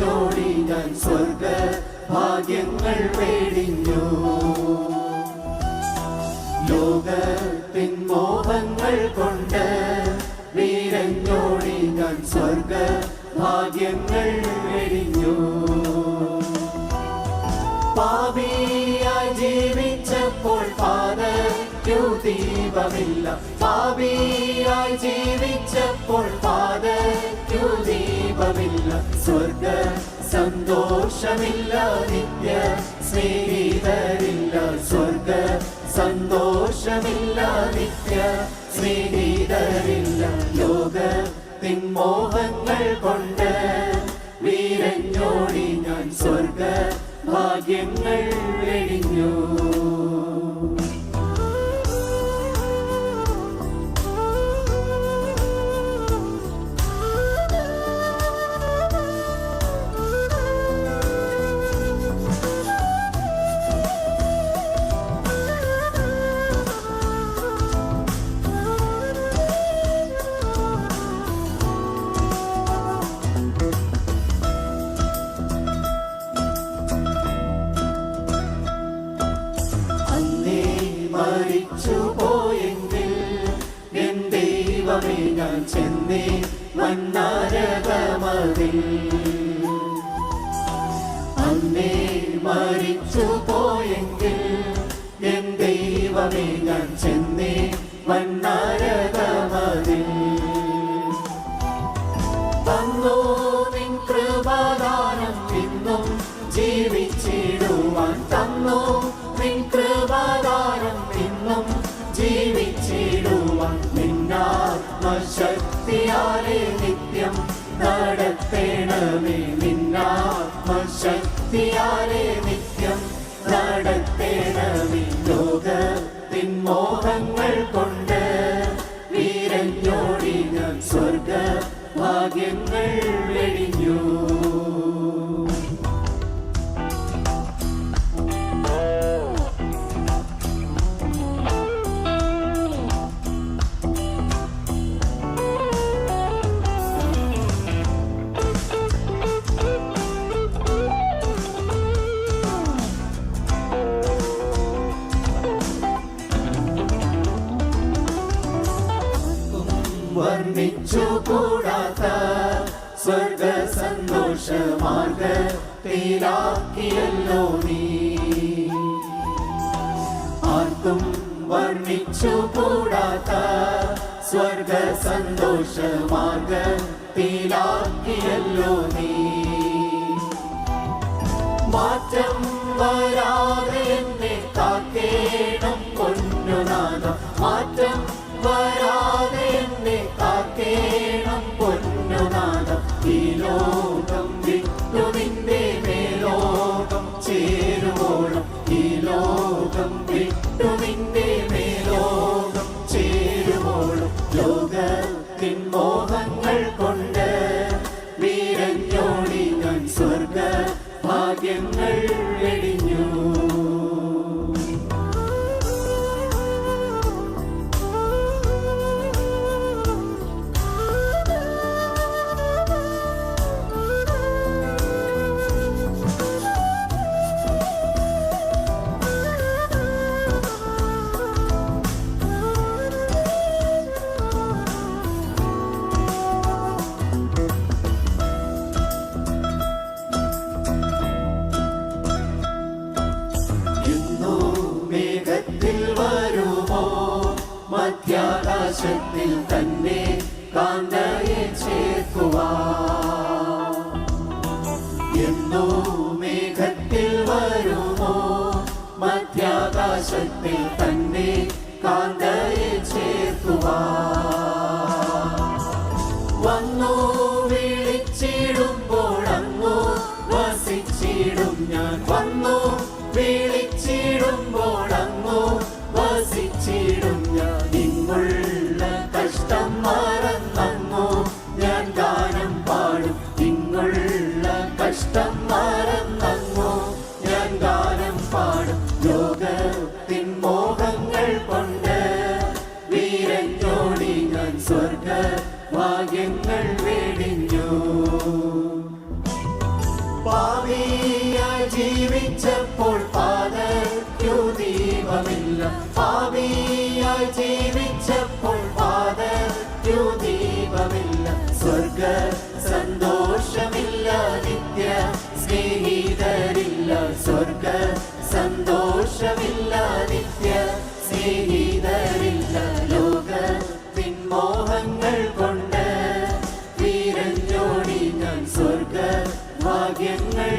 വീരഞ്ഞോടി ഞാൻ സ്വർഗ ഭാഗ്യങ്ങൾ വേടിഞ്ഞു. ലോകത്തിൻ മോഹങ്ങൾ കൊണ്ട് വീരഞ്ഞോടി ഞാൻ സ്വർഗ ഭാഗ്യങ്ങൾ വെടിഞ്ഞു. പാപിയായി ജീവിച്ചപ്പോൾ പാതയ്ക്കു ദീപമില്ല, പാപിയായി ജീവിച്ചപ്പോൾ പാതയ്ക്കു ദീപമില്ല. സ്വർഗ സന്തോഷമില്ല, നിത്യ സ്നേഹിതരില്ല. സ്വർഗ സന്തോഷമില്ല, നിത്യ സ്നേഹിതരില്ല. ലോകത്തിൻ മോഹങ്ങൾ കൊണ്ട് വീരഞ്ഞോടി ഞാൻ സ്വർഗ ഭാഗ്യങ്ങൾ വെടിഞ്ഞു. പോയെങ്കിൽ എൻ ദൈവമേ ഞാൻ ചെന്നേ മണ്ണാരകമതിൽ. അന്നേ മരിച്ചു പോയെങ്കിൽ എൻ ദൈവമേ ഞാൻ ചെന്നേ മണ്ണാരകമതിൽ. തന്നോ നിൻ കൃപാദാനം ഇന്നും ജീവിച്ചിടുവാൻ, തന്നോ നിൻ കൃപാദാനം ഇന്നും ജീവിച്ചിടുവാൻ. നിന്നാത്മശക്തിയാലെ നിത്യം നടത്തേണമേ, നിന്നാത്മശക്തിയാലെ നിത്യം നടത്തേണമേ. ലോകത്തിൻ മോഹങ്ങൾ കൊണ്ട് വീരഞ്ഞോടി ഞാൻ സ്വർഗ ഭാഗ്യങ്ങൾ വെടിഞ്ഞു. വർണ്ണിച്ചു കൂടാത്ത സ്വർഗ സന്തോഷ മാർഗത്തിലാക്കിയല്ലോ നീ. ആർക്കും വർണ്ണിച്ചു കൂടാത്ത സ്വർഗ സന്തോഷ മാർഗത്തിലാക്കിയല്ലോ നീ. മാറ്റം വരാതെ എന്നെ കാക്കേണം പൊന്നുനാഥ, മാറ്റം വരാതെ എന്നെ കാക്കേണം പൊന്നുനാഥ. ഈ ലോകം വിട്ടു നിന്റെ മേലോകം ചേരുവോളം, ഈ ലോകം വിട്ടു നിന്റെ മേലോകം ചേരുവോളം. ലോകത്തിൻ മോഹങ്ങൾ കൊണ്ട് വീരഞ്ഞോടി ഞാൻ സ്വർഗ ഭാഗ്യങ്ങൾ വെടിഞ്ഞു. വരുമോ മധ്യാകാശത്തിൽ തന്നെ കാന്തയെ ചേർക്കുവാൻ. എന്നോ മേഘത്തിൽ വരുമോ മധ്യാകാശത്തിൽ തന്നെ കാന്തയെ ചേർക്കുവാൻ. വന്നു വിളിച്ചിടുമ്പോൾ അങ്ങോ വസിച്ചിടും ഞാൻ, വന്നു വിളിച്ചിടുമ്പോൾ അങ്ങോ വസിച്ചിടും ഞാൻ. ഇങ്ങുള്ള കഷ്ടം മറന്നങ്ങോ ഞാൻ ഗാനം പാടും, ഇങ്ങുള്ള കഷ്ടം മറന്നങ്ങോ ഞാൻ ഗാനം പാടും. ലോകത്തിൻ മോഹങ്ങൾ കൊണ്ട് വീരഞ്ഞോടി ഞാൻ സ്വർഗ ഭാഗ്യങ്ങൾ വെടിഞ്ഞു. പാപിയായി ജീവിച്ചപ്പോൾ പാതയ്ക്കു ദീപമില്ല. പാപിയായി ജീവിച്ചപ്പോൾ പാതയ്ക്കു ദീപമില്ല. സ്വർഗ സന്തോഷമില്ല, നിത്യ സ്നേഹിതരില്ല. സ്വർഗ സന്തോഷമില്ല, നിത്യ സ്നേഹിതരില്ല. ലോകത്തിൻ മോഹങ്ങൾ കൊണ്ട് വീരഞ്ഞോടി ഞാൻ സ്വർഗ ഭാഗ്യങ്ങൾ